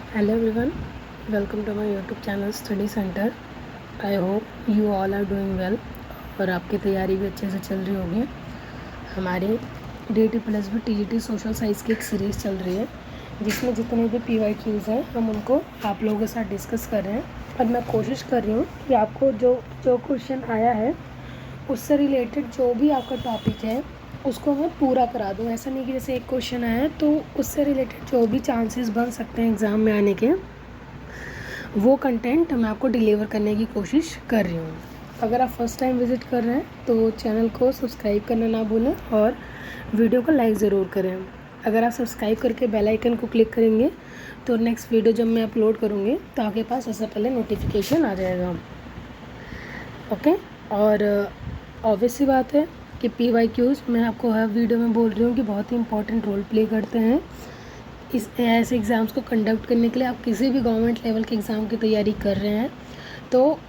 Hello everyone, welcome to my YouTube channel Study Center. I hope you all are doing well और आपकी तैयारी भी अच्छे से चल रही होगी। हमारी DT प्लस भी TGT सोशल साइंस की एक सीरीज़ चल रही है जिसमें जितने भी PYQs हैं हम उनको आप लोगों के साथ डिस्कस कर रहे हैं और मैं कोशिश कर रही हूँ कि आपको जो क्वेश्चन आया है उससे रिलेटेड जो भी आपका टॉपिक है उसको मैं पूरा करा दूँ। ऐसा नहीं कि जैसे एक क्वेश्चन आया है तो उससे रिलेटेड जो भी चांसेस बन सकते हैं एग्ज़ाम में आने के वो कंटेंट मैं आपको डिलीवर करने की कोशिश कर रही हूँ। अगर आप फर्स्ट टाइम विज़िट कर रहे हैं तो चैनल को सब्सक्राइब करना ना भूलें और वीडियो को लाइक ज़रूर करें। अगर आप सब्सक्राइब करके बेल आइकन को क्लिक करेंगे तो नेक्स्ट वीडियो जब मैं अपलोड करूँगी तो आपके पास सबसे पहले नोटिफिकेशन आ जाएगा। ओके, और ऑब्वियस सी बात है कि PYQs मैं आपको हर वीडियो में बोल रही हूँ कि बहुत ही इंपॉर्टेंट रोल प्ले करते हैं इस ऐसे एग्ज़ाम्स को कंडक्ट करने के लिए। आप किसी भी गवर्नमेंट लेवल के एग्ज़ाम की तैयारी कर रहे हैं तो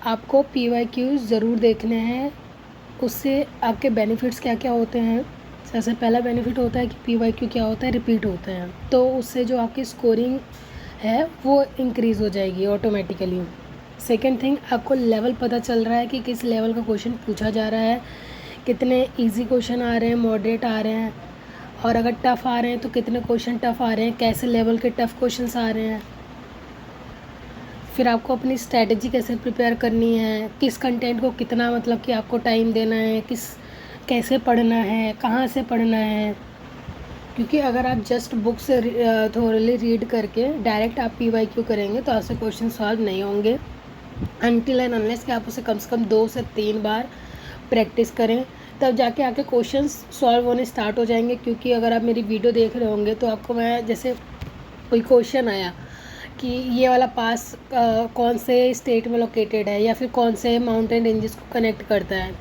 आपको PYQs ज़रूर देखने हैं। उससे आपके बेनिफिट्स क्या क्या होते हैं। सबसे पहला बेनिफिट होता है कि PYQ क्या होता है, रिपीट होते हैं, तो उससे जो आपकी स्कोरिंग है वो इंक्रीज़ हो जाएगी ऑटोमेटिकली। सेकेंड थिंग, आपको लेवल पता चल रहा है कि किस लेवल का क्वेश्चन पूछा जा रहा है, कितने इजी क्वेश्चन आ रहे हैं, मॉडरेट आ रहे हैं, और अगर टफ़ आ रहे हैं तो कितने क्वेश्चन टफ़ आ रहे हैं, कैसे लेवल के टफ़ क्वेश्चंस आ रहे हैं। फिर आपको अपनी स्ट्रैटेजी कैसे प्रिपेयर करनी है, किस कंटेंट को कितना मतलब कि आपको टाइम देना है, कैसे पढ़ना है, कहाँ से पढ़ना है। क्योंकि अगर आप जस्ट बुक से थोरली रीड करके डायरेक्ट आप PYQ करेंगे तो आपसे क्वेश्चन सॉल्व नहीं होंगे अनटिल एंड अनलेस कि आप उसे कम से कम 2 से 3 बार प्रैक्टिस करें, तब जाके आपके क्वेश्चंस सॉल्व होने स्टार्ट हो जाएंगे। क्योंकि अगर आप मेरी वीडियो देख रहे होंगे तो आपको मैं जैसे कोई क्वेश्चन आया कि ये वाला पास कौन से स्टेट में लोकेटेड है या फिर कौन से माउंटेन रेंजेस को कनेक्ट करता है,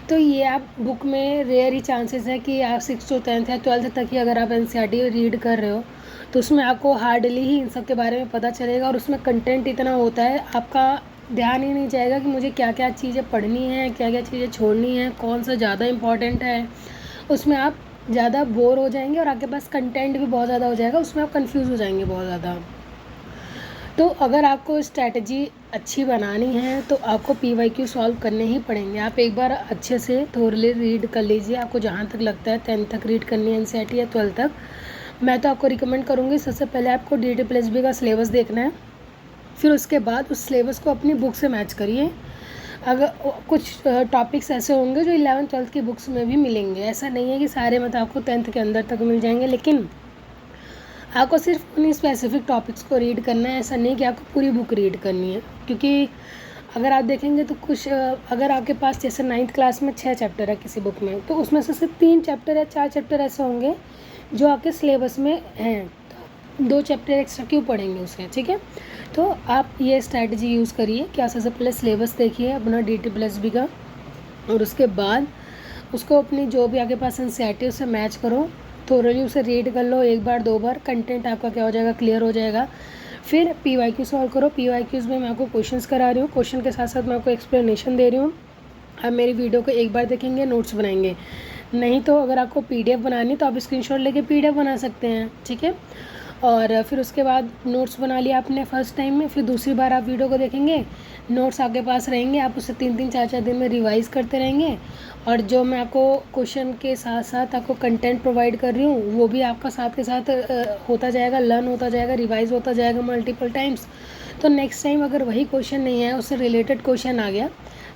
तो ये आप बुक में रेयर ही चांसेस है कि आप 6th to 10th या 12th तक ही अगर आप NCERT रीड कर रहे हो तो उसमें आपको हार्डली ही इन सब के बारे में पता चलेगा। और उसमें कंटेंट इतना होता है आपका ध्यान ही नहीं जाएगा कि मुझे क्या क्या चीज़ें पढ़नी है, क्या क्या चीज़ें छोड़नी है, कौन सा ज़्यादा इम्पॉर्टेंट है। उसमें आप ज़्यादा बोर हो जाएंगे और आपके पास कंटेंट भी बहुत ज़्यादा हो जाएगा, उसमें आप कंफ्यूज हो जाएंगे बहुत ज़्यादा। तो अगर आपको स्ट्रैटेजी अच्छी बनानी है तो आपको PYQ सॉल्व करने ही पड़ेंगे। आप एक बार अच्छे से थोरली रीड कर लीजिए। आपको जहाँ तक लगता है 10th तक रीड करनी है NCERT या 12th तक, मैं तो आपको रिकमेंड करूँगी सबसे पहले आपको DT प्लस बी का सिलेबस देखना है। फिर उसके बाद उस सिलेबस को अपनी बुक से मैच करिए। अगर कुछ टॉपिक्स ऐसे होंगे जो 11th 12th की बुक्स में भी मिलेंगे, ऐसा नहीं है कि सारे मतलब आपको 10th के अंदर तक मिल जाएंगे, लेकिन आपको सिर्फ उन्हीं स्पेसिफिक टॉपिक्स को रीड करना है। ऐसा नहीं कि आपको पूरी बुक रीड करनी है। क्योंकि अगर आप देखेंगे तो कुछ अगर आपके पास जैसे 9th क्लास में 6 चैप्टर है किसी बुक में, तो उसमें से सिर्फ 3 चैप्टर या 4 चैप्टर ऐसे होंगे जो आपके सिलेबस में हैं, तो 2 चैप्टर एक्स्ट्रा क्यों पढ़ेंगे उसके, ठीक है। तो आप ये स्ट्रैटेजी यूज़ करिए कि आप सबसे पहले सिलेबस देखिए अपना DT प्लस बी का, और उसके बाद उसको अपनी जो भी आपके पास NCERT उससे मैच करो, थोरली उसे रीड कर लो 1 बार 2 बार, कंटेंट आपका क्या हो जाएगा, क्लियर हो जाएगा। फिर PYQ सॉल्व करो। PYQs में मैं आपको क्वेश्चंस करा रही हूँ, क्वेश्चन के साथ साथ मैं आपको एक्सप्लेनेशन दे रही हूँ। आप मेरी वीडियो को एक बार देखेंगे, नोट्स बनाएंगे। नहीं तो अगर आपको PDF बनानी तो आप स्क्रीनशॉट लेके PDF बना सकते हैं, ठीक है। और फिर उसके बाद नोट्स बना लिया आपने फर्स्ट टाइम में, फिर दूसरी बार आप वीडियो को देखेंगे, नोट्स आपके पास रहेंगे, आप उसे 3-3 4-4 दिन में रिवाइज़ करते रहेंगे। और जो मैं आपको क्वेश्चन के साथ साथ आपको कंटेंट प्रोवाइड कर रही हूँ वो भी आपका साथ के साथ होता जाएगा, लर्न होता जाएगा, रिवाइज़ होता जाएगा मल्टीपल टाइम्स। तो नेक्स्ट टाइम अगर वही क्वेश्चन नहीं है, उससे रिलेटेड क्वेश्चन आ गया,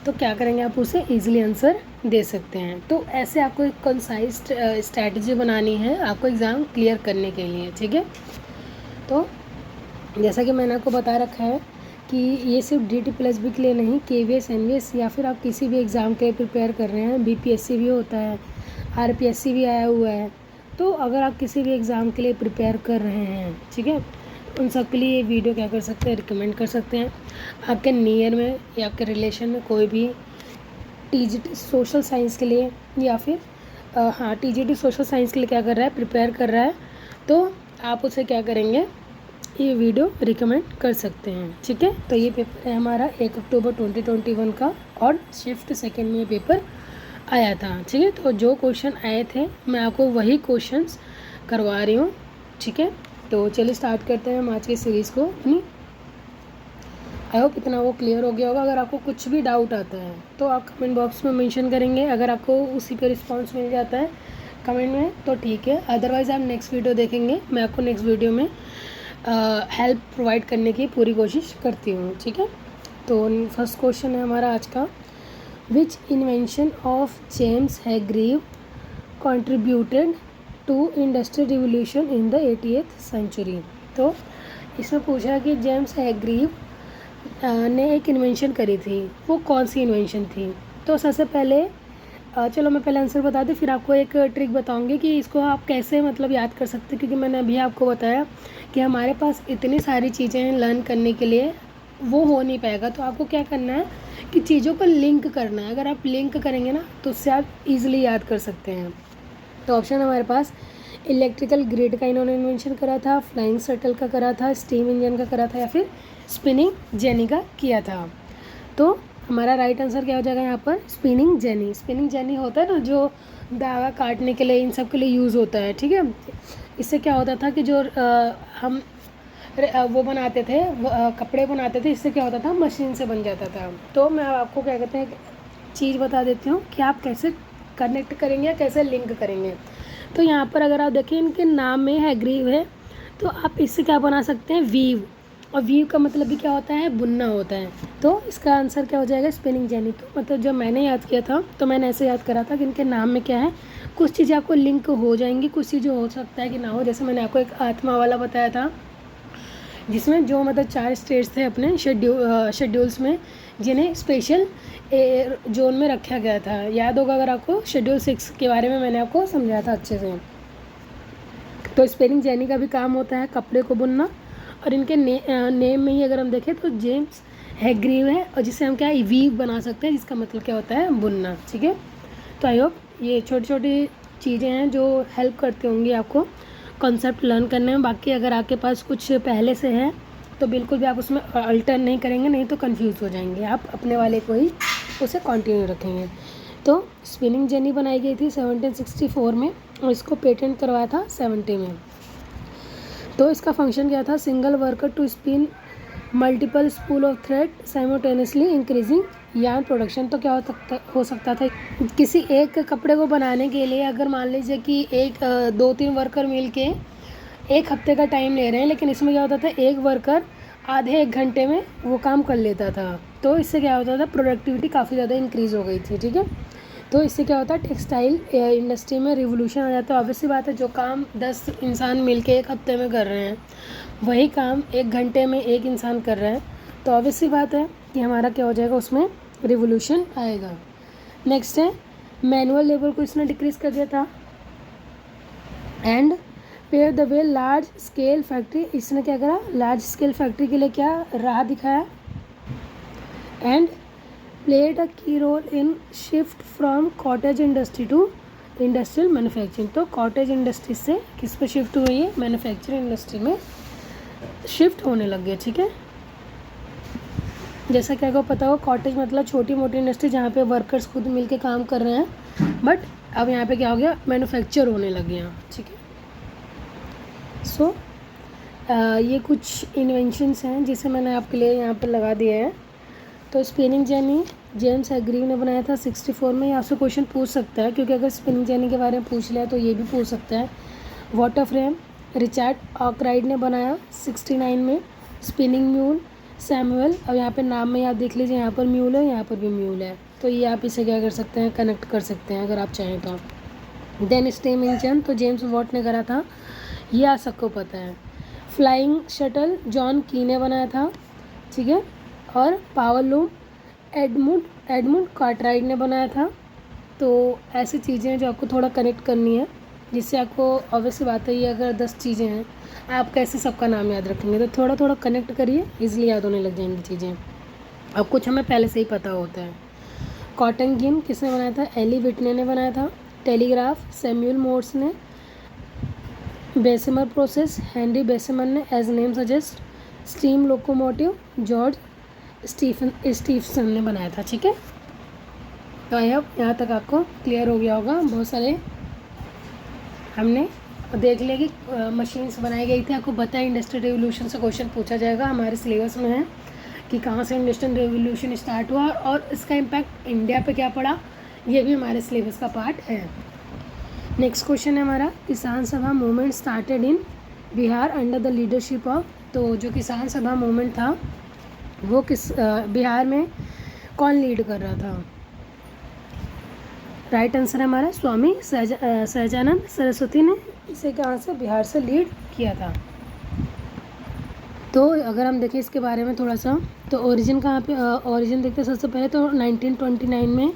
तो क्या करेंगे, आप उसे ईजिली आंसर दे सकते हैं। तो ऐसे आपको एक कंसाइज स्ट्रैटेजी बनानी है आपको एग्ज़ाम क्लियर करने के लिए, ठीक है। तो जैसा कि मैंने आपको बता रखा है कि ये सिर्फ DT प्लस बी के लिए नहीं, KVS NVS या फिर आप किसी भी एग्ज़ाम के लिए प्रिपेयर कर रहे हैं, BPSC भी होता है, RPSC भी आया हुआ है। तो अगर आप किसी भी एग्ज़ाम के लिए प्रिपेयर कर रहे हैं, ठीक है, उन सब के लिए ये वीडियो क्या कर सकते हैं, रिकमेंड कर सकते हैं। आपके नियर में या आपके रिलेशन में कोई भी TGT सोशल साइंस के लिए या फिर TGT सोशल साइंस के लिए क्या कर रहा है, प्रिपेयर कर रहा है, तो आप उसे क्या करेंगे, ये वीडियो रिकमेंड कर सकते हैं, ठीक है। तो ये पेपर है हमारा 1 अक्टूबर 2021 का, और शिफ्ट सेकेंड में ये पेपर आया था, ठीक है। तो जो क्वेश्चन आए थे मैं आपको वही क्वेश्चंस करवा रही हूँ, ठीक है। तो चलिए स्टार्ट करते हैं हम आज की सीरीज़ को अपनी। आई होप इतना वो क्लियर हो गया होगा। अगर आपको कुछ भी डाउट आता है तो आप कमेंट बॉक्स में मेंशन करेंगे। अगर आपको उसी पे रिस्पांस मिल जाता है कमेंट में तो ठीक है, अदरवाइज़ आप नेक्स्ट वीडियो देखेंगे। मैं आपको नेक्स्ट वीडियो में हेल्प प्रोवाइड करने की पूरी कोशिश करती हूँ, ठीक है। तो फर्स्ट क्वेश्चन है हमारा आज का, which invention of James Hargreave contributed to industrial revolution in the 80th century. तो इसमें पूछा है कि जेम्स हैग्रीव ने एक इन्वेंशन करी थी, वो कौन सी इन्वेंशन थी। तो सबसे पहले चलो मैं पहले आंसर बता दूँ, फिर आपको एक ट्रिक बताऊंगी कि इसको आप कैसे मतलब याद कर सकते हैं, क्योंकि मैंने अभी आपको बताया कि हमारे पास इतनी सारी चीज़ें हैं लर्न करने के लिए, वो हो नहीं पाएगा। तो आपको क्या करना है कि चीज़ों को लिंक करना है। अगर आप लिंक करेंगे ना तो उससे आप ईजिली याद कर सकते हैं। तो ऑप्शन हमारे पास इलेक्ट्रिकल ग्रिड का इन्होंने इन्वेंशन करा था, फ्लाइंग शटल का करा था, स्टीम इंजन का करा था, या फिर स्पिनिंग जेनी का किया था। तो हमारा राइट आंसर क्या हो जाएगा यहाँ पर, स्पिनिंग जेनी। स्पिनिंग जेनी होता है ना जो धागा काटने के लिए, इन सब के लिए यूज़ होता है, ठीक है। इससे क्या होता था कि जो हम वो बनाते थे, कपड़े बनाते थे, इससे क्या होता था मशीन से बन जाता था। तो मैं आपको क्या कहते हैं चीज़ बता देती हूँ कि आप कैसे कनेक्ट करेंगे या कैसे लिंक करेंगे। तो यहाँ पर अगर आप देखें इनके नाम में हैग्रीव है, तो आप इससे क्या बना सकते हैं, वीव। और वीव का मतलब भी क्या होता है, बुनना होता है। तो इसका आंसर क्या हो जाएगा, स्पिनिंग जेनी। तो मतलब जब मैंने याद किया था तो मैंने ऐसे याद करा था कि इनके नाम में क्या है, कुछ चीज़ें आपको लिंक हो जाएंगी, कुछ चीज़ें हो सकता है कि ना हो। जैसे मैंने आपको एक आत्मा वाला बताया था, जिसमें जो मतलब 4 स्टेट्स थे अपने शेड्यूल्स में, जिन्हें स्पेशल जोन में रखा गया था। याद होगा अगर आपको, शेड्यूल 6 के बारे में मैंने आपको समझाया था अच्छे से। तो स्पिनिंग जेनी का भी काम होता है कपड़े को बुनना, और इनके नेम में ही अगर हम देखें तो जेम्स हैग्रीव है, और जिसे हम क्या वीव बना सकते हैं, जिसका मतलब क्या होता है, बुनना, ठीक है। तो आई होप ये छोटी छोटी चीज़ें हैं जो हेल्प करती होंगी आपको कॉन्सेप्ट लर्न करने में। बाकी अगर आपके पास कुछ पहले से है तो बिल्कुल भी आप उसमें अल्टर नहीं करेंगे, नहीं तो कंफ्यूज हो जाएंगे। आप अपने वाले को ही उसे कंटिन्यू रखेंगे। तो स्पिनिंग जेनी बनाई गई थी 1764 में, और इसको पेटेंट करवाया था 70 में। तो इसका फंक्शन क्या था, single worker to spin multiple spool of thread simultaneously increasing yarn production. तो क्या हो सकता था, किसी एक कपड़े को बनाने के लिए अगर मान लीजिए कि 2-3 वर्कर मिलके 1 हफ्ते का टाइम ले रहे हैं, लेकिन इसमें क्या होता था, एक वर्कर आधे 1 घंटे में वो काम कर लेता था। तो इससे क्या होता था, प्रोडक्टिविटी काफ़ी ज़्यादा इंक्रीज़ हो गई थी, ठीक है। तो इससे क्या होता है, टेक्सटाइल इंडस्ट्री में रिवोल्यूशन आ जाता है। ऑब्वियसली बात है, जो काम 10 इंसान मिलके 1 हफ्ते में कर रहे हैं, वही काम 1 घंटे में 1 इंसान कर रहा है। तो ऑब्वियसली बात है कि हमारा क्या हो जाएगा, उसमें रिवोल्यूशन आएगा। नेक्स्ट है, मैनुअल लेबर को इसने डिक्रीज़ कर दिया था। And pair the way large scale factory, इसने क्या करा, लार्ज स्केल फैक्ट्री के लिए क्या राह दिखाया। And played a key role in shift from cottage industry to industrial manufacturing. तो कॉटेज इंडस्ट्री से किस पे शिफ्ट हुई है, मैन्युफैक्चरिंग इंडस्ट्री में शिफ्ट होने लग गया, ठीक है। जैसा कि आपको पता हो, कॉटेज मतलब छोटी मोटी इंडस्ट्री जहाँ पे वर्कर्स खुद मिलके काम कर रहे हैं, बट अब यहाँ पे क्या हो गया, मैन्युफैक्चर होने लग गया, ठीक है। सो ये कुछ इन्वेंशंस हैं जिसे मैंने आपके लिए यहाँ पर लगा दिया है। तो स्पिनिंग जेनी जेम्स हैग्रीव ने बनाया था 64 में। आपसे क्वेश्चन पूछ सकता है, क्योंकि अगर स्पिनिंग जेनी के बारे में पूछ लिया तो ये भी पूछ सकता है। वाटर फ्रेम रिचर्ड आर्कराइट ने बनाया 69 में। स्पिनिंग म्यूल सैमुअल, अब यहाँ पे नाम में आप देख लीजिए, यहाँ पर म्यूल है, यहाँ पर भी म्यूल है। तो ये आप इसे क्या कर सकते हैं, कनेक्ट कर सकते हैं अगर आप चाहें तो। देन स्टीम इंजन तो जेम्स वॉट ने करा था, ये आप सबको पता है। फ्लाइंग शटल जॉन की ने बनाया था, ठीक है। और पावर लूम एडमुंड कार्टराइट ने बनाया था। तो ऐसी चीज़ें हैं जो आपको थोड़ा कनेक्ट करनी है, जिससे आपको ऑब्वियसली बात है, ये अगर 10 चीज़ें हैं, आप कैसे सबका नाम याद रखेंगे। तो थोड़ा थोड़ा कनेक्ट करिए, इजीली याद होने लग जाएंगी चीज़ें। अब कुछ हमें पहले से ही पता होता है। कॉटन गिन किसने बनाया था, एली विटने ने बनाया था। टेलीग्राफ सैमुअल मोर्स ने। बेसिमर प्रोसेस हेनरी बेसिमर ने, as name suggest. Steam locomotive George Stephenson ने बनाया था, ठीक है। तो आई होप यहाँ तक आपको क्लियर हो गया होगा। बहुत सारे हमने देख लिया कि मशीन्स बनाई गई थी। आपको पता है इंडस्ट्रियल रेवोल्यूशन से क्वेश्चन पूछा जाएगा, हमारे सिलेबस में है कि कहाँ से इंडस्ट्रियल रेवोल्यूशन स्टार्ट हुआ और इसका इम्पैक्ट इंडिया पे क्या पड़ा, ये भी हमारे सिलेबस का पार्ट है। नेक्स्ट क्वेश्चन है हमारा, किसान सभा movement started in Bihar under the leadership of. तो जो किसान सभा मूवमेंट था वो किस बिहार में कौन लीड कर रहा था? राइट आंसर है हमारा स्वामी सहजानंद सरस्वती ने इसे कहाँ से, बिहार से लीड किया था। तो अगर हम देखें इसके बारे में थोड़ा सा, तो ओरिजिन कहाँ पे, ओरिजिन देखते हैं सबसे पहले तो 1929 में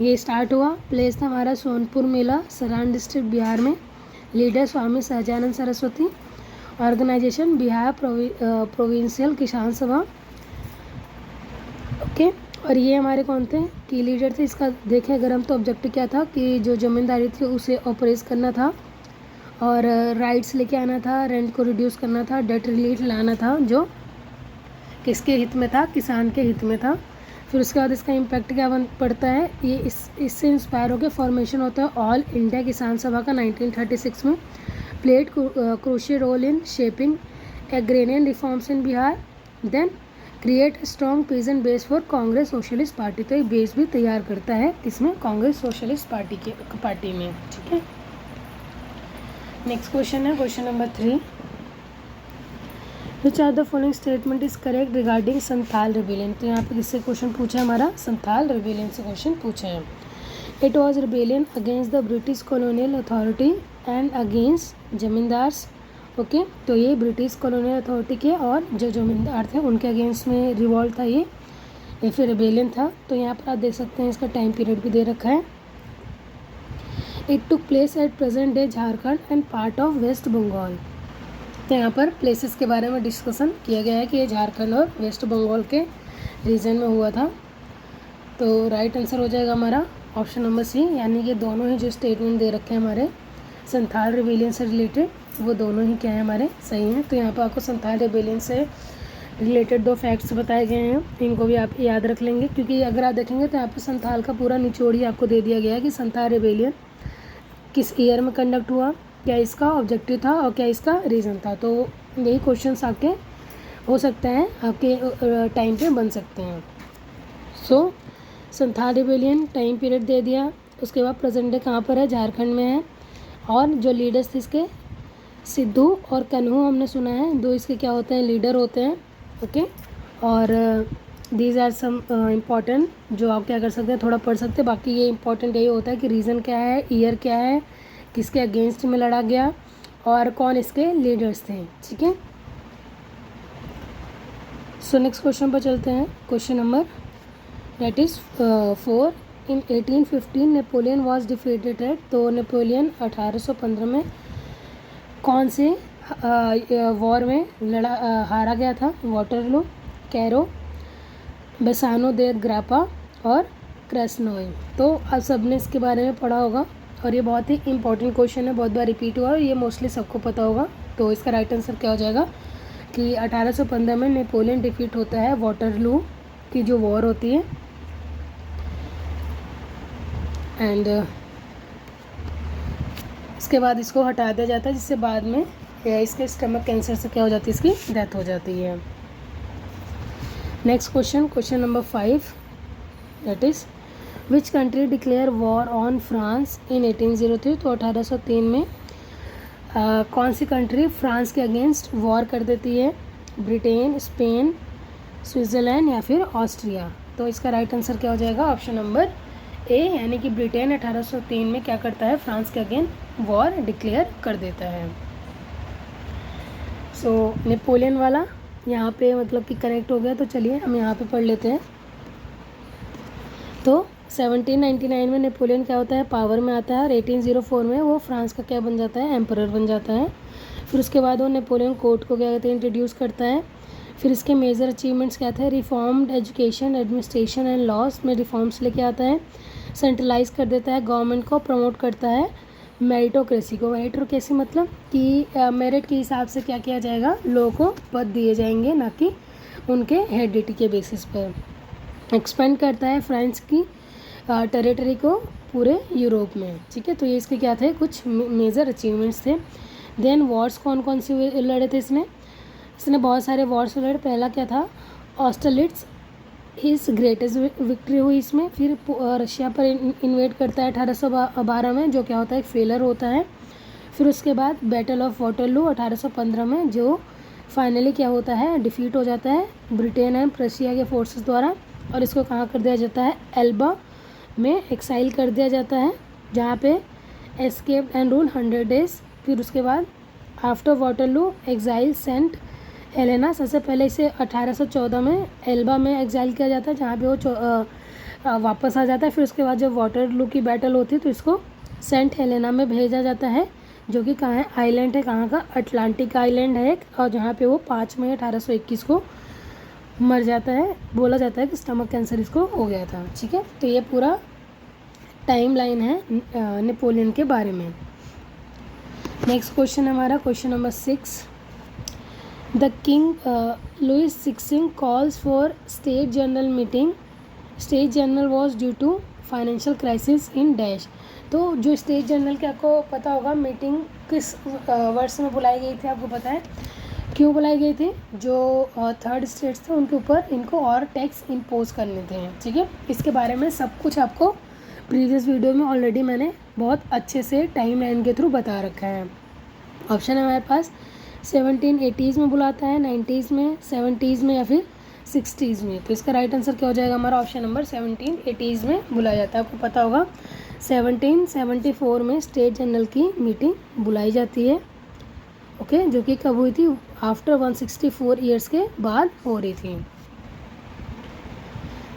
ये स्टार्ट हुआ। प्लेस था हमारा सोनपुर मेला, सरान डिस्ट्रिक्ट बिहार में। Leader Swami Sahajanand Saraswati. Organisation Bihar provincial किसान सभा। ओके, और ये हमारे कौन थे, की लीडर थे। इसका देखें अगर हम तो ऑब्जेक्टिव क्या था कि जो ज़मींदारी थी उसे ऑपरेस करना था और राइट्स लेके आना था, रेंट को रिड्यूस करना था, डेट रिलीफ लाना था, जो किसके हित में था, किसान के हित में था। फिर उसके बाद इसका इम्पैक्ट क्या पड़ता है, ये इससे इंस्पायर होकर फॉर्मेशन होता है ऑल इंडिया किसान सभा का 1936 में। Played crucial role in shaping agrarian reforms in Bihar. Then create strong peasant base for Congress Socialist Party. तो एक बेस भी तैयार करता है इसमें, कांग्रेस सोशलिस्ट पार्टी में। ठीक है, नेक्स्ट क्वेश्चन है question number 3। Which are the following statement is correct regarding Santhal rebellion. तो यहाँ पे किससे क्वेश्चन पूछा है, हमारा संथाल रिबेलियन से क्वेश्चन पूछा है। It was rebellion against the British colonial authority and against zamindars. Okay, तो ये ब्रिटिश कॉलोनियल अथॉरिटी के और जो जमींदार थे उनके अगेंस्ट में रिवॉल्ट था ये फिर रिबेलियन था। तो यहाँ पर आप देख सकते हैं इसका टाइम पीरियड भी दे रखा है। It took place at present day Jharkhand and part of West Bengal. तो यहाँ पर प्लेसेस के बारे में डिस्कशन किया गया है कि ये झारखंड और वेस्ट बंगाल के रीजन में हुआ था। तो राइट आंसर हो जाएगा हमारा ऑप्शन नंबर सी, यानी कि दोनों ही जो स्टेटमेंट दे रखे हैं हमारे संथाल रिबेलियन से रिलेटेड, वो दोनों ही क्या है, हमारे सही हैं। तो यहाँ पर आपको संथाल रिबेलियन से रिलेटेड 2 फैक्ट्स बताए गए हैं, इनको भी आप याद रख लेंगे, क्योंकि अगर आप देखेंगे तो यहाँ पर संथाल का पूरा निचोड़ ही आपको दे दिया गया है कि संथाल रिबेलियन किस ईयर में कंडक्ट हुआ, क्या इसका ऑब्जेक्टिव था और क्या इसका रीज़न था। तो यही क्वेश्चंस आपके हो सकते हैं, आपके टाइम पे बन सकते हैं। सो संथाल रिबेलियन टाइम पीरियड दे दिया, उसके बाद प्रेजेंट डे कहाँ पर है, झारखंड में है। और जो लीडर्स थे इसके सिद्धू और कन्हू हमने सुना है, 2 इसके क्या होते हैं, लीडर होते हैं। ओके, और दीज आर सम इम्पॉर्टेंट जो आप क्या कर सकते हैं, थोड़ा पढ़ सकते हैं। बाकी ये इंपॉर्टेंट यही होता है कि रीज़न क्या है, ईयर क्या है, किसके अगेंस्ट में लड़ा गया और कौन इसके लीडर्स थे। ठीक है, सो नेक्स्ट क्वेश्चन पर चलते हैं। Question number that is 4। In 1815 Napoleon was defeated at. तो नेपोलियन 1815 में कौन से वॉर में हारा गया था, वाटरलू, कैरो, बेसानो दे ग्रापा और क्रेस्नोय। तो आप सब ने इसके बारे में पढ़ा होगा और ये बहुत ही इंपॉर्टेंट क्वेश्चन है, बहुत बार रिपीट हुआ और ये मोस्टली सबको पता होगा। तो इसका राइट आंसर क्या हो जाएगा कि 1815 में नेपोलियन डिफीट होता है, वाटरलू की जो वॉर होती है। एंड इसके बाद इसको हटा दिया जाता है, जिससे बाद में इसके स्टमक कैंसर से क्या हो जाती है, इसकी डेथ हो जाती है। Next question, question number 5, that is which country declare war on France in 1803। तो 1803 में कौन सी कंट्री फ्रांस के अगेंस्ट वॉर कर देती है, ब्रिटेन, स्पेन, स्विट्ज़रलैंड या फिर ऑस्ट्रिया। तो इसका राइट आंसर क्या हो जाएगा, ऑप्शन नंबर ए, यानी कि ब्रिटेन 1803 में क्या करता है, फ्रांस के अगेंस्ट वॉर डिक्लेयर कर देता है। सो नेपोलियन वाला यहाँ पे मतलब कि कनेक्ट हो गया। तो चलिए हम यहाँ पे पढ़ लेते हैं। तो 1799 में नेपोलियन क्या होता है, पावर में आता है और 1804 में वो फ्रांस का क्या बन जाता है, एम्परर बन जाता है। फिर उसके बाद वो नेपोलियन कोड को क्या कहते हैं, इंट्रोड्यूस करता है। फिर इसके मेजर अचीवमेंट्स क्या थे, reformed education, administration and loss में रिफॉर्म्स लेके आता है। सेंट्रलाइज कर देता है गवर्नमेंट को, प्रमोट करता है मेरिटोक्रेसी को। मेरिटोक्रेसी मतलब कि मेरिट के हिसाब से क्या किया जाएगा, लोगों को पद दिए जाएंगे, ना कि उनके हेरिडिटी के बेसिस पर। एक्सपेंड करता है फ्रांस की टेरिटरी को पूरे यूरोप में। ठीक है, तो ये इसके क्या थे, कुछ मेजर अचीवमेंट्स थे। देन वॉर्स कौन कौन से लड़े थे इसने बहुत सारे वॉर्स लड़े। पहला क्या था, ऑस्टरलिट्स इस ग्रेटेस्ट विक्ट्री हुई इसमें। फिर रशिया पर इन्वेड करता है 1812 में, जो क्या होता है, एक फेलर होता है। फिर उसके बाद बैटल ऑफ वाटरलू 1815 में, जो फाइनली क्या होता है, डिफीट हो जाता है ब्रिटेन एंड रशिया के फोर्सेस द्वारा। और इसको कहाँ कर दिया जाता है, एल्बा में एक्साइल कर दिया जाता है, जहाँ पे एस्केप एंड रूल 100 डेज। फिर उसके बाद after Waterloo exile Saint Helena. सबसे पहले इसे 1814 में एल्बा में एक्साइल किया जाता है, जहाँ पे वो वापस आ जाता है। फिर उसके बाद जब वाटरलू की बैटल होती है तो इसको सेंट हेलेना में भेजा जाता है, जो कि कहाँ है, आइलैंड है, कहाँ का, अटलांटिक आइलैंड है एक, और जहाँ पे वो 5 मई 1821 को मर जाता है। बोला जाता है कि स्टमक कैंसर इसको हो गया था। ठीक है, तो ये पूरा टाइम लाइन है नेपोलियन के बारे में। नेक्स्ट क्वेश्चन हमारा question number 6। The king Louis 16 calls for state general meeting. State general was due to financial crisis in dash. तो जो स्टेट जनरल के आपको पता होगा मीटिंग किस वर्ष में बुलाई गई थी, आपको पता है क्यों बुलाई गई थी? जो थर्ड स्टेट्स थे उनके ऊपर इनको और टैक्स इम्पोज करने थे। ठीक है, इसके बारे में सब कुछ आपको प्रीवियस वीडियो में ऑलरेडी मैंने बहुत अच्छे से टाइम लाइन के थ्रू बता रखा है। ऑप्शन है हमारे पास 1780s में बुलाता है, 90s में, 70s में या फिर 60s में। तो इसका राइट आंसर क्या हो जाएगा हमारा, ऑप्शन नंबर 1780s में बुलाया जाता है। आपको पता होगा 1774 में स्टेट जनरल की मीटिंग बुलाई जाती है। ओके, जो कि कब हुई थी, आफ्टर 164 ईयर्स के बाद हो रही थी।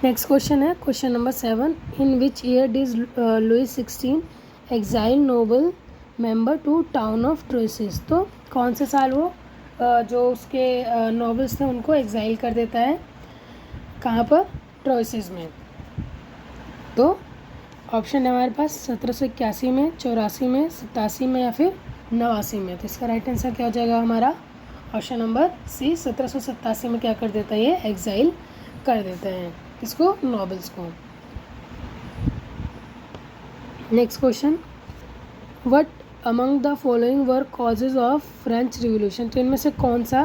नेक्स्ट क्वेश्चन है question number 7। In which year did Louis 16 exile noble member to town of Troyes. तो कौन से साल वो जो उसके नोबल्स थे उनको एक्साइल कर देता है, कहाँ पर, ट्रोयसिस में। तो ऑप्शन है हमारे पास 1781 में, 84 में, 87 में या फिर 89 में। तो इसका राइट आंसर क्या हो जाएगा हमारा, ऑप्शन नंबर सी 1787 में क्या कर देता है, ये एक्साइल कर देता है इसको, नोबल्स को। Next question, what among the following were causes of French revolution. तो इनमें से कौन सा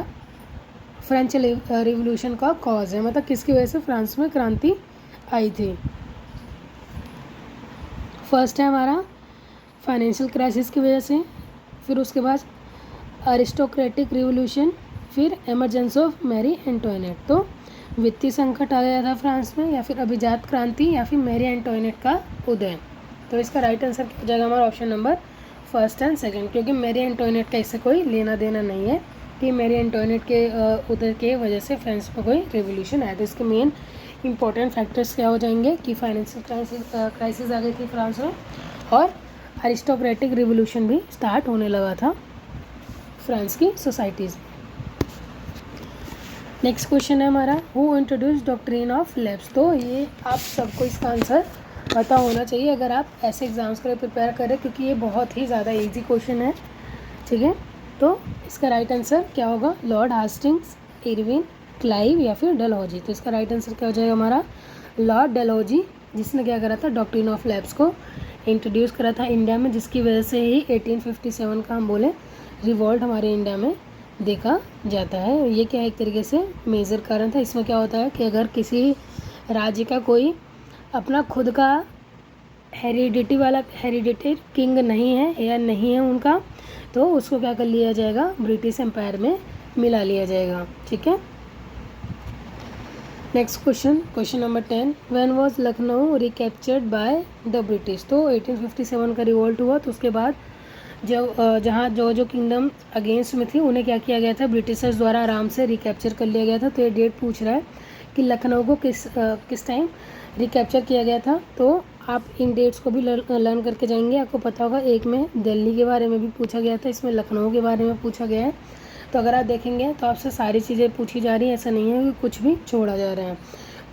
फ्रेंच रिवोल्यूशन का कॉज है, मतलब किसकी वजह से फ्रांस में क्रांति आई थी। फर्स्ट है हमारा फाइनेंशियल क्राइसिस की वजह से, फिर उसके बाद अरिस्टोक्रेटिक रिवोल्यूशन, फिर इमरजेंसी ऑफ मैरी एंटोइनेट। तो वित्तीय संकट आ गया था फ्रांस में, या फिर अभिजात क्रांति, या फिर मैरी एंटोइनेट का उदय। तो इसका राइट आंसर क्या हो जाएगा हमारा, option number first and second, क्योंकि मैरी एंटोइनेट का इससे कोई लेना देना नहीं है कि मैरी एंटोइनेट के उदय के वजह से फ्रांस में कोई रिवोल्यूशन आया। तो इसके मेन इंपॉर्टेंट फैक्टर्स क्या हो जाएंगे कि फाइनेंशियल क्राइसिस आ गई थी फ्रांस में, और अरिस्टोक्रेटिक रिवोल्यूशन भी स्टार्ट होने लगा था फ्रांस की सोसाइटीज़ में। नेक्स्ट क्वेश्चन है हमारा, who introduce doctrine of labs. तो ये आप सबको इसका आंसर पता होना चाहिए अगर आप ऐसे एग्जाम्स के लिए प्रिपेयर करें, क्योंकि ये बहुत ही ज़्यादा इजी क्वेश्चन है। ठीक है, तो इसका राइट आंसर क्या होगा, लॉर्ड हास्टिंग्स, इरविन, क्लाइव या फिर डलहौजी। तो इसका राइट आंसर क्या हो जाएगा हमारा, लॉर्ड डलहौजी, जिसने क्या करा था, डॉक्ट्रिन ऑफ लेब्स को इंट्रोड्यूस करा था इंडिया में, जिसकी वजह से ही 1857 का हम बोले रिवॉल्ट हमारे इंडिया में देखा जाता है। ये क्या एक तरीके से मेजर कारण था। इसमें क्या होता है कि अगर किसी राज्य का कोई अपना खुद का हेरिडिटेड किंग नहीं है या नहीं है उनका, तो उसको क्या कर लिया जाएगा, ब्रिटिश एम्पायर में मिला लिया जाएगा। ठीक है, next question, question number 10। When was Lucknow recaptured by the British. तो 1857 का रिवोल्ट हुआ, तो उसके बाद जब जहाँ जो किंगडम अगेंस्ट में थी उन्हें क्या किया गया था, ब्रिटिशर्स द्वारा आराम से रिकैप्चर कर लिया गया था। तो ये डेट पूछ रहा है कि लखनऊ को किस टाइम रिकैप्चर किया गया था। तो आप इन डेट्स को भी लर्न करके जाएंगे। आपको पता होगा एक में दिल्ली के बारे में भी पूछा गया था, इसमें लखनऊ के बारे में पूछा गया है। तो अगर आप देखेंगे तो आपसे सारी चीज़ें पूछी जा रही हैं, ऐसा नहीं है कि कुछ भी छोड़ा जा रहा है।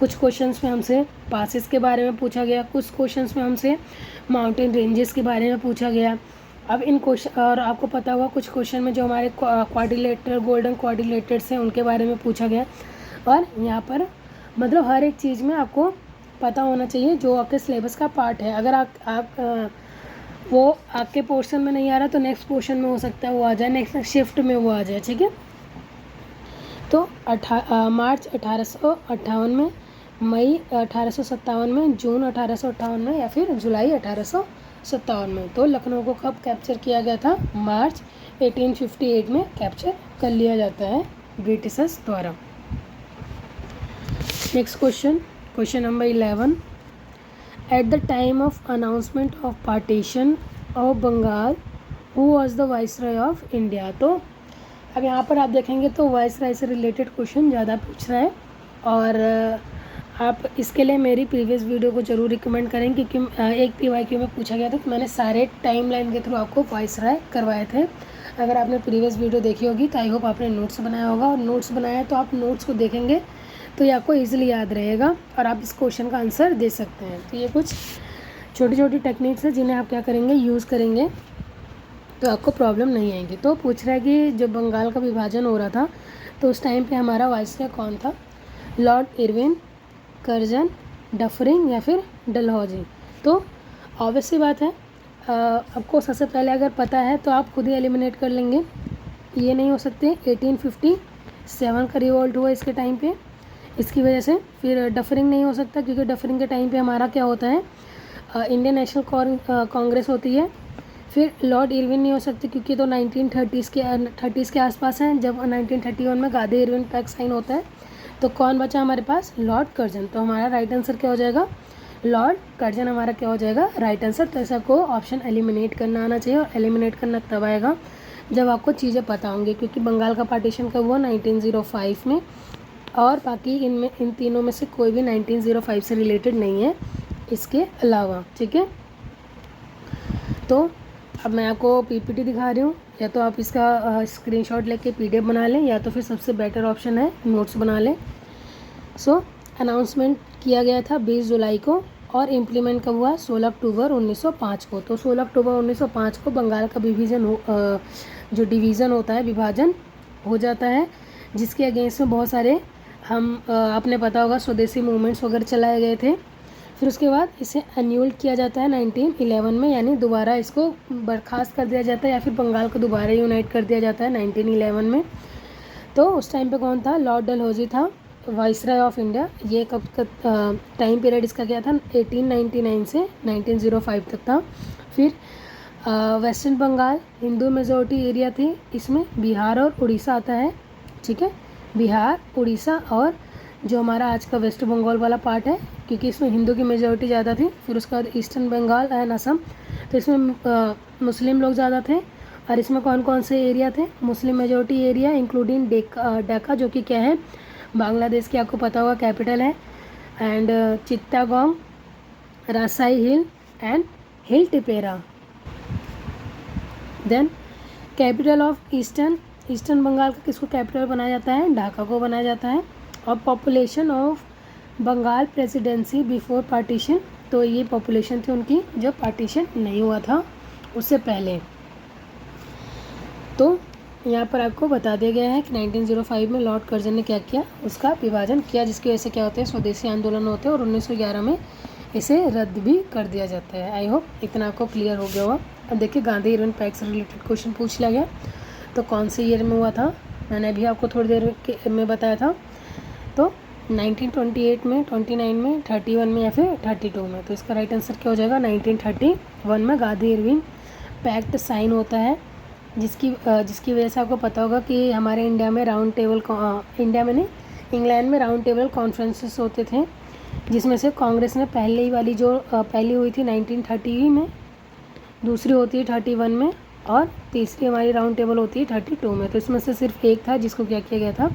कुछ क्वेश्चंस में हमसे पासेस के बारे में पूछा गया, कुछ क्वेश्चंस में हमसे माउंटेन रेंजेस के बारे में पूछा गया। अब इन क्वेश्चन, और आपको पता होगा कुछ क्वेश्चन में जो हमारे क्वाड्रिलेटरल गोल्डन क्वाड्रिलेटर्स हैं उनके बारे में पूछा गया। और यहाँ पर मतलब हर एक चीज़ में आपको पता होना चाहिए जो आपके सिलेबस का पार्ट है। अगर आप वो आपके पोर्शन में नहीं आ रहा तो नेक्स्ट पोर्शन में हो सकता है वो आ जाए, नेक्स्ट शिफ्ट में वो आ जाए, ठीक है। तो मार्च 1858 में, मई 1857 में, जून 1858 में, या फिर जुलाई 1857 में। तो लखनऊ को कब कैप्चर किया गया था? मार्च 1858 में कैप्चर कर लिया जाता है ब्रिटिशर्स द्वारा। Next question number 11। At the time of announcement of partition of Bengal who was the viceroy of India? तो अब यहाँ पर आप देखेंगे तो वाइसरॉय से रिलेटेड क्वेश्चन ज़्यादा पूछ रहा है, और आप इसके लिए मेरी प्रीवियस वीडियो को ज़रूर रिकमेंड करें, क्योंकि एक PYQ में पूछा गया था तो मैंने सारे टाइमलाइन के थ्रू आपको वाइसरॉय करवाए थे। अगर आपने प्रीवियस वीडियो देखी होगी तो आई होप आपने नोट्स बनाया होगा, और नोट्स बनाया तो आप नोट्स को देखेंगे तो ये आपको ईजिली याद रहेगा और आप इस क्वेश्चन का आंसर दे सकते हैं। तो ये कुछ छोटी छोटी टेक्निक्स है जिन्हें आप क्या करेंगे, यूज़ करेंगे तो आपको प्रॉब्लम नहीं आएगी। तो पूछ रहा है कि जब बंगाल का विभाजन हो रहा था तो उस टाइम पे हमारा वाइसरॉय कौन था? लॉर्ड इरविन, कर्जन, डफरिंग या फिर डलहौजी? तो ऑब्वियस सी बात है, आपको सबसे पहले अगर पता है तो आप खुद ही एलिमिनेट कर लेंगे। ये नहीं हो सकते, 1857 का रिवोल्ट हुआ इसके टाइम पे, इसकी वजह से। फिर डफरिंग नहीं हो सकता क्योंकि डफरिंग के टाइम पे हमारा क्या होता है, इंडियन नेशनल कांग्रेस होती है। फिर लॉर्ड इरविन नहीं हो सकते क्योंकि तो 1930s के आसपास हैं, जब 1931 में गांधी इरविन पैक्ट साइन होता है। तो कौन बचा हमारे पास? Lord Curzon. तो हमारा राइट आंसर क्या हो जाएगा? लॉर्ड कर्जन हमारा क्या हो जाएगा? Right answer. तो ऐसा को ऑप्शन एलिमिनेट करना आना चाहिए, और एलिमिनेट करना तब आएगा जब आपको चीज़ें पता होंगी, क्योंकि बंगाल का पार्टीशन कब हुआ? 1905 में, और बाकी इन तीनों में से कोई भी 1905 से रिलेटेड नहीं है इसके अलावा, ठीक है। तो अब मैं आपको PPT दिखा रही हूँ, या तो आप इसका स्क्रीनशॉट लेके PDF बना लें, या तो फिर सबसे बेटर ऑप्शन है नोट्स बना लें। सो अनाउंसमेंट किया गया था 20 जुलाई को, और इम्प्लीमेंट कब हुआ? 16 अक्टूबर 1905 को। तो 16 अक्टूबर 1905 को बंगाल का जो डिवीज़न होता है, विभाजन हो जाता है, जिसके अगेंस्ट में बहुत सारे आपने पता होगा स्वदेशी मूवमेंट्स वगैरह चलाए गए थे। फिर उसके बाद इसे एन्यूल किया जाता है 1911 में, यानी दोबारा इसको बर्खास्त कर दिया जाता है, या फिर बंगाल को दोबारा यूनाइट कर दिया जाता है 1911 में। तो उस टाइम पे कौन था? लॉर्ड डलहौजी था, वाइसरॉय ऑफ इंडिया। ये कब टाइम पीरियड इसका क्या था? 1899 से 1905 तक था। फिर western Bengal Hindu majority area थी, इसमें बिहार और उड़ीसा आता है, ठीक है। बिहार, उड़ीसा और जो हमारा आज का वेस्ट बंगाल वाला पार्ट है, क्योंकि इसमें हिंदू की मेजॉरिटी ज़्यादा थी। फिर उसके बाद ईस्टर्न बंगाल एंड असम, तो इसमें मुस्लिम लोग ज़्यादा थे। और इसमें कौन कौन से एरिया थे? Muslim majority area including Dhaka, जो कि क्या है? बांग्लादेश की आपको पता होगा कैपिटल है, and Chittagong, Rajshahi hill and hill Tippera. Then capital of eastern Bengal का किसको कैपिटल बनाया जाता है? ढाका को बनाया जाता है। और population of Bengal presidency before partition, तो ये पॉपुलेशन थी उनकी जब पार्टीशन नहीं हुआ था, उससे पहले। तो यहाँ पर आपको बता दिया गया है कि 1905 में लॉर्ड कर्जन ने क्या किया? उसका विभाजन किया, जिसकी वजह से क्या होते हैं? स्वदेशी आंदोलन होते हैं, और 1911 में इसे रद्द भी कर दिया जाता है। आई होप इतना आपको क्लियर हो गया होगा। अब देखिए, गांधी इरविन पैक्ट से रिलेटेड क्वेश्चन पूछ लिया गया, तो कौन से ईयर में हुआ था? मैंने अभी आपको थोड़ी देर में बताया था। तो 1928 में, 29 में, 31 में या फिर 32 में। तो इसका राइट आंसर क्या हो जाएगा? 1931 में गांधी इरविन पैक्ट साइन होता है, जिसकी वजह से आपको पता होगा कि हमारे इंडिया में इंग्लैंड में राउंड टेबल कॉन्फ्रेंसेस होते थे, जिसमें से कांग्रेस ने पहली हुई थी 1930 में, दूसरी होती है 31 में, और तीसरी हमारी राउंड टेबल होती है 32 में। तो इसमें से सिर्फ एक था जिसको क्या किया गया था?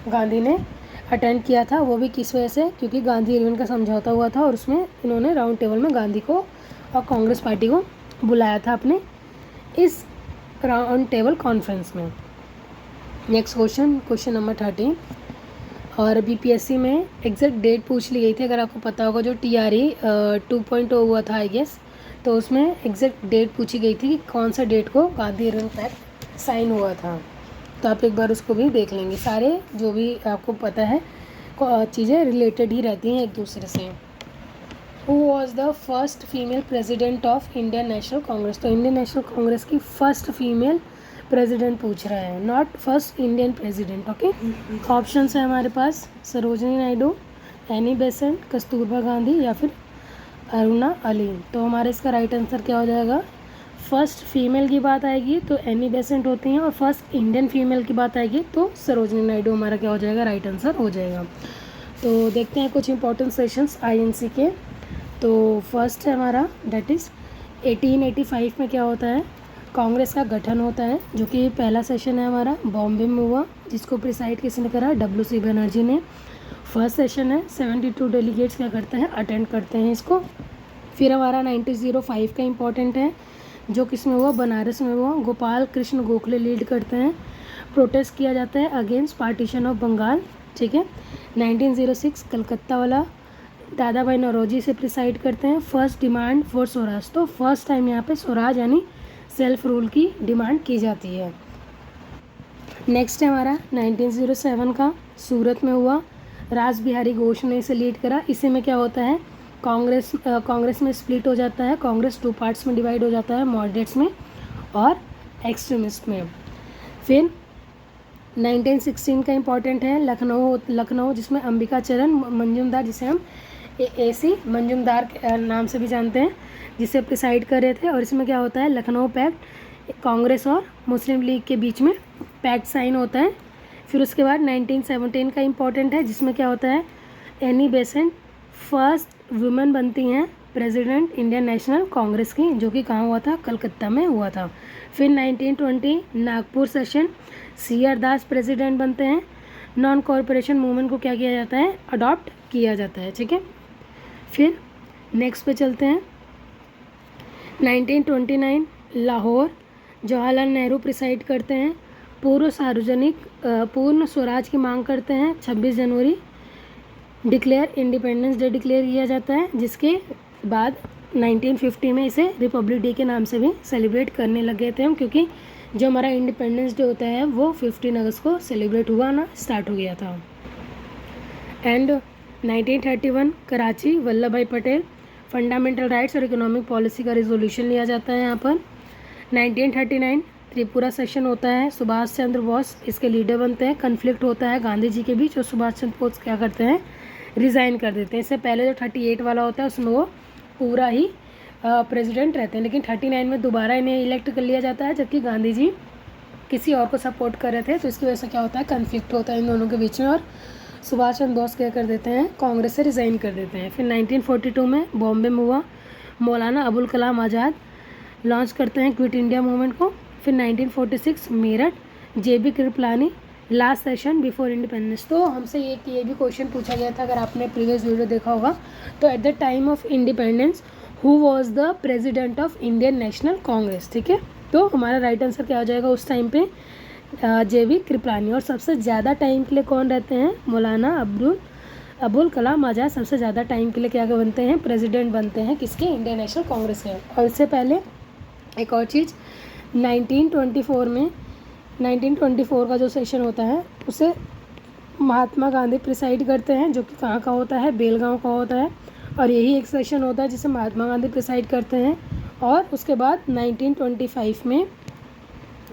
गांधी ने अटेंड किया था। वो भी किस वजह से? क्योंकि गांधी इरविन का समझौता हुआ था, और उसमें इन्होंने राउंड टेबल में गांधी को और कांग्रेस पार्टी को बुलाया था अपने इस राउंड टेबल कॉन्फ्रेंस में। नेक्स्ट क्वेश्चन नंबर 13, और BPSC में एग्जैक्ट डेट पूछ ली गई थी। अगर आपको पता होगा जो TRE 2.0 हुआ था आई गेस, तो उसमें एग्जैक्ट डेट पूछी गई थी कि कौन सा डेट को गांधी इरविन पैक्ट साइन हुआ था। तो आप एक बार उसको भी देख लेंगे। सारे जो भी आपको पता है चीज़ें रिलेटेड ही रहती हैं एक दूसरे से। Who was the first female president of Indian national Congress. तो इंडियन नेशनल कांग्रेस की फर्स्ट फीमेल प्रेसिडेंट पूछ रहा है, not first Indian president. Okay, options है हमारे पास सरोजिनी नायडू, एनी बेसेंट, कस्तूरबा गांधी या फिर अरुणा अली। तो हमारे इसका राइट आंसर क्या हो जाएगा, फर्स्ट फीमेल की बात आएगी तो एनी बेसेंट होती हैं, और फर्स्ट इंडियन फीमेल की बात आएगी तो सरोजिनी नायडू हमारा क्या हो जाएगा, राइट आंसर हो जाएगा। तो देखते हैं कुछ इंपॉर्टेंट सेशंस आईएनसी के। तो फर्स्ट है हमारा दैट इज़ 1885 में क्या होता है, कांग्रेस का गठन होता है, जो कि पहला सेशन है हमारा बॉम्बे में हुआ, जिसको प्रिसाइड किसने करा, डब्ल्यू.सी. बनर्जी ने। फर्स्ट सेशन है, 72 डेलीगेट्स क्या करते हैं, अटेंड करते हैं इसको। फिर हमारा 1905 का इम्पॉर्टेंट है, जो किस में हुआ, बनारस में हुआ, गोपाल कृष्ण गोखले लीड करते हैं। प्रोटेस्ट किया जाता है अगेंस्ट पार्टीशन ऑफ बंगाल, ठीक है। 1906 कलकत्ता वाला दादा भाई नौरोजी से प्रिसाइड करते हैं, फर्स्ट डिमांड फॉर स्वराज। तो फर्स्ट टाइम यहाँ पे स्वराज यानी सेल्फ रूल की डिमांड की जाती है। नेक्स्ट है हमारा 1907 का, सूरत में हुआ, रास बिहारी घोष ने इसे लीड करा। इसी में क्या होता है, कांग्रेस में स्प्लिट हो जाता है, कांग्रेस 2 पार्ट्स में डिवाइड हो जाता है, मॉडरेट्स में और एक्सट्रीमिस्ट में। फिर 1916 का इम्पॉर्टेंट है, लखनऊ जिसमें अंबिका चरण मंजूमदार, जिसे हम AC मंजूमदार के नाम से भी जानते हैं, जिसे प्रिसाइड कर रहे थे। और इसमें क्या होता है, लखनऊ पैक्ट, कांग्रेस और मुस्लिम लीग के बीच में पैक्ट साइन होता है। फिर उसके बाद 1917 का इम्पॉर्टेंट है, जिसमें क्या होता है, एनी बेसेंट फर्स्ट वुमेन बनती हैं प्रेसिडेंट इंडियन नेशनल कांग्रेस की, जो कि कहाँ हुआ था, कलकत्ता में हुआ था। फिर 1920 नागपुर सेशन, CR दास प्रेसिडेंट बनते हैं। नॉन कॉरपोरेशन मूवमेंट को क्या किया जाता है, अडॉप्ट किया जाता है, ठीक है। फिर नेक्स्ट पे चलते हैं, 1929 लाहौर, जवाहरलाल नेहरू प्रिसाइड करते हैं, पूर्ण स्वराज की मांग करते हैं। 26 जनवरी डिक्लेयर इंडिपेंडेंस डे डिक्लेयर किया जाता है, जिसके बाद 1950 में इसे रिपब्लिक डे के नाम से भी सेलिब्रेट करने लगे थे हम, क्योंकि जो हमारा इंडिपेंडेंस डे होता है वो 15 अगस्त को सेलिब्रेट हुआ ना, स्टार्ट हो गया था। एंड 1931 कराची, वल्लभ भाई पटेल, फंडामेंटल राइट्स और इकोनॉमिक पॉलिसी का रिजोल्यूशन लिया जाता है यहाँ पर। 1939 त्रिपुरा सेशन होता है, सुभाष चंद्र बोस इसके लीडर बनते हैं। कन्फ्लिक्ट होता है गांधी जी के बीच, और सुभाष चंद्र बोस क्या करते हैं, रिज़ाइन कर देते हैं। इससे पहले जो 38 वाला होता है उसमें वो पूरा ही प्रेसिडेंट रहते हैं, लेकिन 39 में दोबारा इन्हें इलेक्ट कर लिया जाता है, जबकि गांधी जी किसी और को सपोर्ट कर रहे थे। तो इसकी वजह से क्या होता है, कन्फ्लिक्ट होता है इन दोनों के बीच में, और सुभाष चंद्र बोस क्या कर देते हैं, कांग्रेस से रिज़ाइन कर देते हैं। फिर 1942 में बॉम्बे में हुआ, मौलाना अबुल कलाम आज़ाद लॉन्च करते हैं क्विट इंडिया मूवमेंट को। फिर 1946 Meerut, JB Kripalani, last session before independence. तो हमसे ये भी क्वेश्चन पूछा गया था, अगर आपने प्रीवियस वीडियो देखा होगा, तो eight the time of independence who was the president of Indian national Congress, ठीक है। तो हमारा राइट आंसर क्या हो जाएगा उस टाइम पे, JB कृपलानी। और सबसे ज़्यादा टाइम के लिए कौन रहते हैं, मौलाना अबुल कलाम आज़ाद सबसे ज़्यादा टाइम के लिए क्या बनते हैं, प्रेसिडेंट बनते हैं, किसके, इंडियन नेशनल कांग्रेस के। और इससे पहले एक और चीज़, 1924 का जो सेशन होता है उसे महात्मा गांधी प्रिसाइड करते हैं, जो कि कहाँ का होता है, बेलगांव का होता है। और यही एक सेशन होता है जिसे महात्मा गांधी प्रिसाइड करते हैं। और उसके बाद 1925 में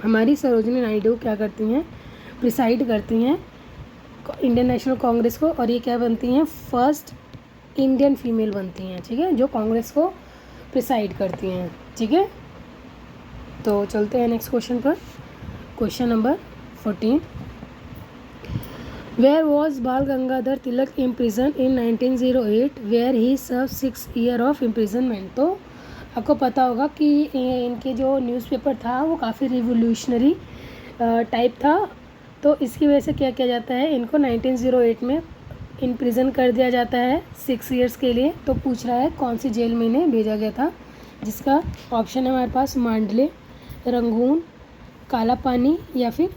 हमारी सरोजिनी नायडू क्या करती हैं, प्रिसाइड करती हैं इंडियन नेशनल कांग्रेस को, और ये क्या बनती हैं, फर्स्ट इंडियन फीमेल बनती हैं, ठीक है, जो कांग्रेस को प्रिसाइड करती हैं, ठीक है। तो चलते हैं नेक्स्ट क्वेश्चन पर, question number 14। Where was Bal Gangadhar Tilak imprison in 1908 where he serve 6 year of imprisonment. तो आपको पता होगा कि इनके जो न्यूज़पेपर था वो काफ़ी रिवोल्यूशनरी टाइप था, तो इसकी वजह से क्या किया जाता है, इनको 1908 में इम्प्रिजन कर दिया जाता है 6 ईयर्स के लिए। तो पूछ रहा है कौन सी जेल में इन्हें भेजा गया था, जिसका ऑप्शन है हमारे पास मांडले, रंगून, काला पानी या फिर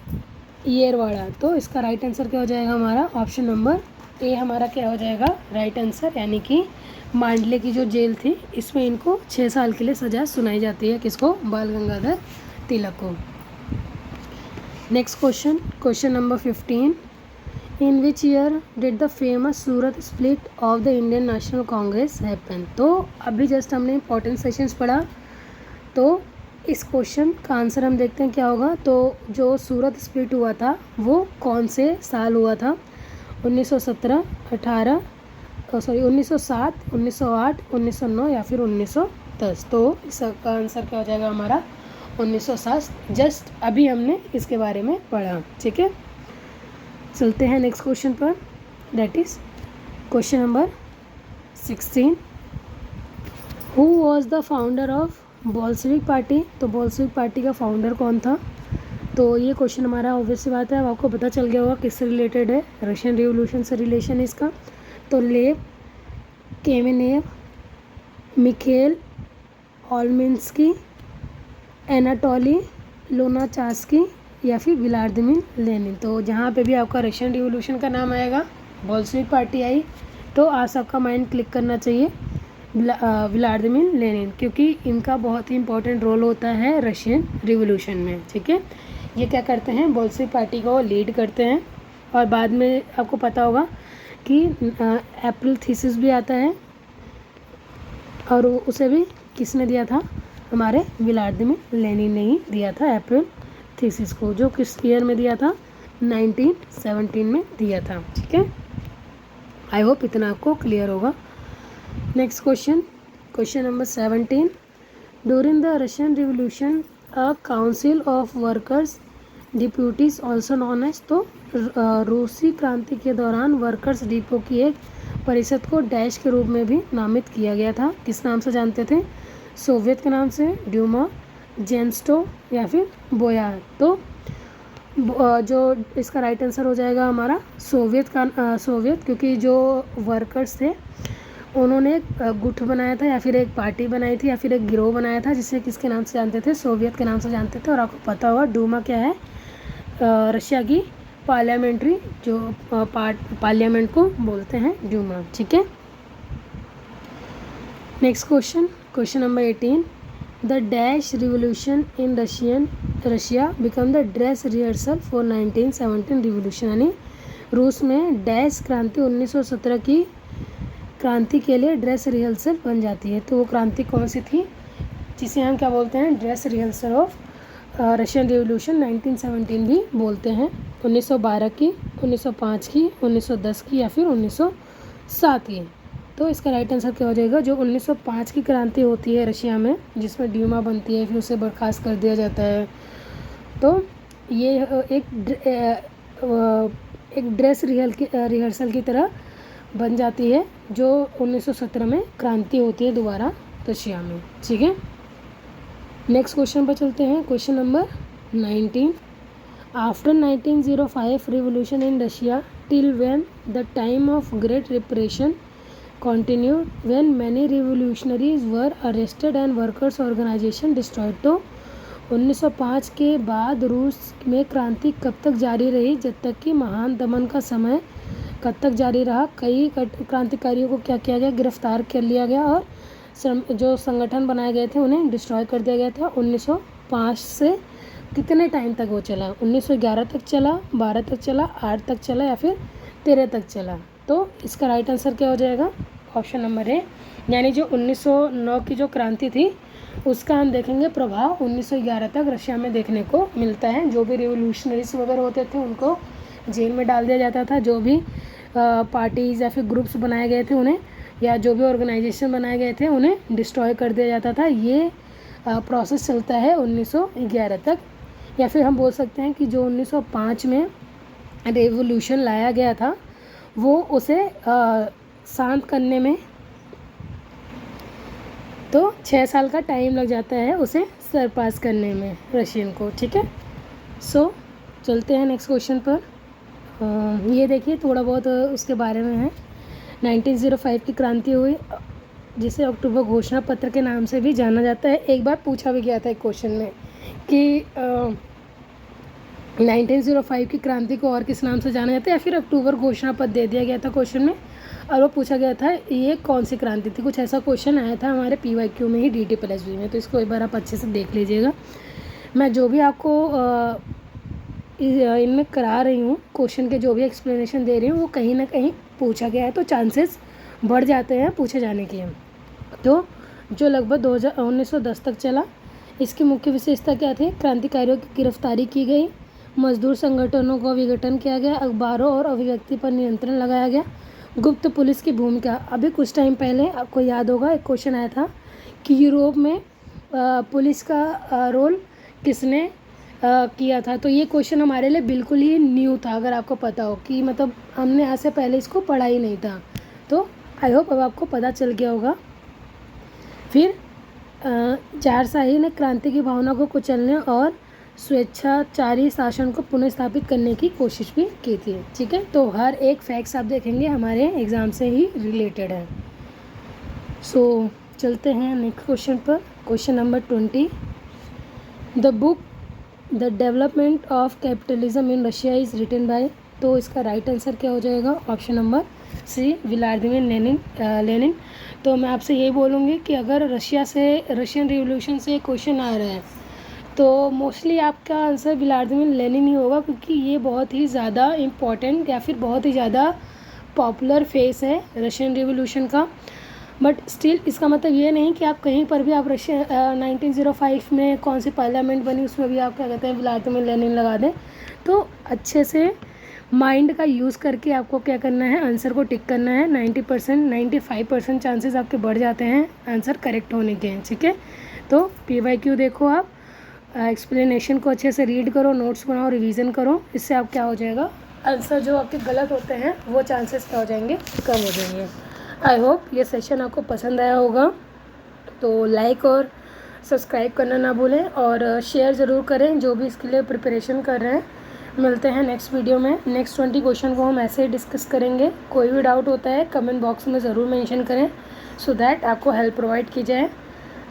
येरवाड़ा। तो इसका राइट आंसर क्या हो जाएगा, हमारा ऑप्शन नंबर ए हमारा क्या हो जाएगा राइट आंसर, यानी कि मांडले की जो जेल थी इसमें इनको 6 साल के लिए सज़ा सुनाई जाती है, किसको, बाल गंगाधर तिलक को। Next question, question number 15। In which year did the famous Surat split of the Indian national Congress happen. तो अभी जस्ट हमने इंपॉर्टेंट सेशंस पढ़ा, तो इस क्वेश्चन का आंसर हम देखते हैं क्या होगा। तो जो सूरत स्प्लिट हुआ था वो कौन से साल हुआ था? 1917, 1907, 1908, 1909 या फिर 1910। तो इसका आंसर क्या हो जाएगा हमारा? 1907। जस्ट अभी हमने इसके बारे में पढ़ा, ठीक है। चलते हैं नेक्स्ट क्वेश्चन पर, that is question number 16। Who was the founder of Bolshevik party? तो बोल्शेविक पार्टी का फाउंडर कौन था? तो ये क्वेश्चन हमारा ऑब्वियस सी बात है, अब आपको पता चल गया होगा किससे रिलेटेड है, रशियन रिवॉल्यूशन से रिलेशन है इसका। तो लेव केमेनेव, मिखेल ऑलमिंस्की, एनाटोली लोनाचास्की या फिर व्लादिमीर लेनिन। तो जहाँ पे भी आपका रशियन रिवॉल्यूशन का नाम आएगा, बोल्शेविक पार्टी आई, तो आज सबका माइंड क्लिक करना चाहिए व्लादिमीर लेनिन, क्योंकि इनका बहुत ही इंपॉर्टेंट रोल होता है रशियन रिवॉल्यूशन में, ठीक है। ये क्या करते हैं? बोल्शेविक पार्टी को लीड करते हैं। और बाद में आपको पता होगा कि अप्रैल थीसिस भी आता है, और उसे भी किसने दिया था? हमारे व्लादिमीर लेनिन ने ही दिया था अप्रैल थीसिस को, जो किस ईयर में दिया था? 1917 में दिया था, ठीक है। आई होप इतना आपको क्लियर होगा। Next question, question number 17। During the Russian revolution a council of workers deputies also known as. तो रूसी क्रांति के दौरान वर्कर्स डिपो की एक परिषद को डैश के रूप में भी नामित किया गया था। किस नाम से जानते थे? सोवियत के नाम से, ड्यूमा, जेंस्टो या फिर बोयार। तो जो इसका राइट आंसर हो जाएगा हमारा सोवियत का, सोवियत, क्योंकि जो वर्कर्स थे उन्होंने एक गुट बनाया था या फिर एक पार्टी बनाई थी या फिर एक गिरोह बनाया था, जिसे किसके नाम से जानते थे? सोवियत के नाम से जानते थे। और आपको पता होगा डूमा क्या है? रशिया की पार्लियामेंट्री जो पार्लियामेंट को बोलते हैं डूमा, ठीक है। Next question, question number 18। The dash revolution in Russia become the dress rehearsal for 1917 revolution. यानी रूस में डैश क्रांति 1917 की क्रांति के लिए ड्रेस रिहर्सल बन जाती है। तो वो क्रांति कौन सी थी, जिसे हम क्या बोलते हैं? Dress rehearsal of Russian revolution 1917 भी बोलते हैं। 1912 की, 1905 की, 1910 की या फिर 1907 की। तो इसका राइट आंसर क्या हो जाएगा? जो 1905 की क्रांति होती है रशिया में, जिसमें ड्यूमा बनती है, फिर उसे बर्खास्त कर दिया जाता है। तो ये एक ड्रेस रिहर्सल की तरह बन जाती है, जो 1917 में क्रांति होती है दोबारा रशिया में, ठीक है। नेक्स्ट क्वेश्चन पर चलते हैं, question number 19। After 1905 revolution in Russia till when the time of great repression continued when many revolutionaries were arrested and workers organization destroyed। तो 1905 के बाद रूस में क्रांति कब तक जारी रही? जब तक कि महान दमन का समय कब तक जारी रहा? कई क्रांतिकारियों को क्या किया गया? गिरफ्तार कर लिया गया, और जो संगठन बनाए गए थे उन्हें डिस्ट्रॉय कर दिया गया था। 1905 से कितने टाइम तक वो चला? 1911 तक चला, 12 तक चला, 8 तक चला या फिर 13 तक चला? तो इसका राइट आंसर क्या हो जाएगा? ऑप्शन नंबर ए, यानी जो 1909 की जो क्रांति थी उसका हम देखेंगे प्रभाव 1911 तक रशिया में देखने को मिलता है। जो भी रिवोल्यूशनरीज वगैरह होते थे उनको जेल में डाल दिया जाता था, जो भी पार्टीज या फिर ग्रुप्स बनाए गए थे उन्हें, या जो भी ऑर्गेनाइजेशन बनाए गए थे उन्हें डिस्ट्रॉय कर दिया जाता था। ये प्रोसेस चलता है 1911 तक। या फिर हम बोल सकते हैं कि जो 1905 में रेवोल्यूशन लाया गया था वो उसे शांत करने में तो 6 साल का टाइम लग जाता है, उसे सरपास करने में रशियन को, ठीक है। सो चलते हैं नेक्स्ट क्वेश्चन पर। ये देखिए थोड़ा बहुत उसके बारे में है। 1905 की क्रांति हुई, जिसे अक्टूबर घोषणा पत्र के नाम से भी जाना जाता है। एक बार पूछा भी गया था एक क्वेश्चन में कि 1905 की क्रांति को और किस नाम से जाना जाता है, या फिर अक्टूबर घोषणा पत्र दे दिया गया था क्वेश्चन में, और वो पूछा गया था ये कौन सी क्रांति थी। कुछ ऐसा क्वेश्चन आया था हमारे PYQ में ही DT+B में, तो इसको एक बार आप अच्छे से देख लीजिएगा। मैं जो भी आपको इनमें करा रही हूँ, क्वेश्चन के जो भी एक्सप्लेनेशन दे रही हूँ वो कहीं ना कहीं पूछा गया है, तो चांसेस बढ़ जाते हैं पूछे जाने के। तो जो लगभग 1910 तक चला। इसकी मुख्य विशेषता क्या थी? क्रांतिकारियों की गिरफ्तारी की गई, मजदूर संगठनों का विघटन किया गया, अखबारों और अभिव्यक्ति पर नियंत्रण लगाया गया, गुप्त पुलिस की भूमिका। अभी कुछ टाइम पहले आपको याद होगा एक क्वेश्चन आया था कि यूरोप में पुलिस का रोल किसने किया था। तो ये क्वेश्चन हमारे लिए बिल्कुल ही न्यू था, अगर आपको पता हो कि मतलब हमने आज से पहले इसको पढ़ा ही नहीं था। तो आई होप अब आपको पता चल गया होगा। फिर जारशाही ने क्रांति की भावना को कुचलने और स्वेच्छाचारी शासन को पुनर्स्थापित करने की कोशिश भी की थी। ठीक है, तो हर एक फैक्ट्स आप देखेंगे हमारे एग्ज़ाम से ही रिलेटेड है। सो चलते हैं नेक्स्ट क्वेश्चन पर। Question number 20, the book the development of capitalism in Russia is written by. तो इसका राइट आंसर क्या हो जाएगा? Option number C, Vladimir Lenin. तो मैं आपसे ये बोलूँगी कि अगर रशियन रिवॉल्यूशन से क्वेश्चन आ रहा है तो मोस्टली आपका आंसर व्लादिमीर लेनिन ही होगा, क्योंकि ये बहुत ही ज़्यादा इम्पॉर्टेंट या फिर बहुत ही ज़्यादा पॉपुलर फेस है रशियन रिवॉल्यूशन का। बट स्टिल इसका मतलब ये नहीं कि आप कहीं पर भी आप रशिया 1905 में कौन सी पार्लियामेंट बनी उसमें भी आप क्या कहते हैं व्लादिमीर लेनिन लगा दें। तो अच्छे से माइंड का यूज़ करके आपको क्या करना है, आंसर को टिक करना है। 90% 95% चांसेस आपके बढ़ जाते हैं आंसर करेक्ट होने के। ठीक है, तो PYQ देखो, आप एक्सप्लेनेशन को अच्छे से रीड करो, नोट्स बनाओ, रिवीजन करो। इससे आप क्या हो जाएगा, आंसर जो आपके गलत होते हैं वो चांसेस क्या हो जाएंगे, कम हो जाएंगे। आई होप ये सेशन आपको पसंद आया होगा, तो लाइक और सब्सक्राइब करना ना भूलें और शेयर ज़रूर करें जो भी इसके लिए प्रिपरेशन कर रहे हैं। मिलते हैं नेक्स्ट वीडियो में। नेक्स्ट 20 क्वेश्चन को हम ऐसे ही डिस्कस करेंगे। कोई भी डाउट होता है कमेंट बॉक्स में ज़रूर मेंशन करें, सो दैट आपको हेल्प प्रोवाइड की जाए।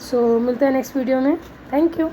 सो मिलते हैं नेक्स्ट वीडियो में। Thank you.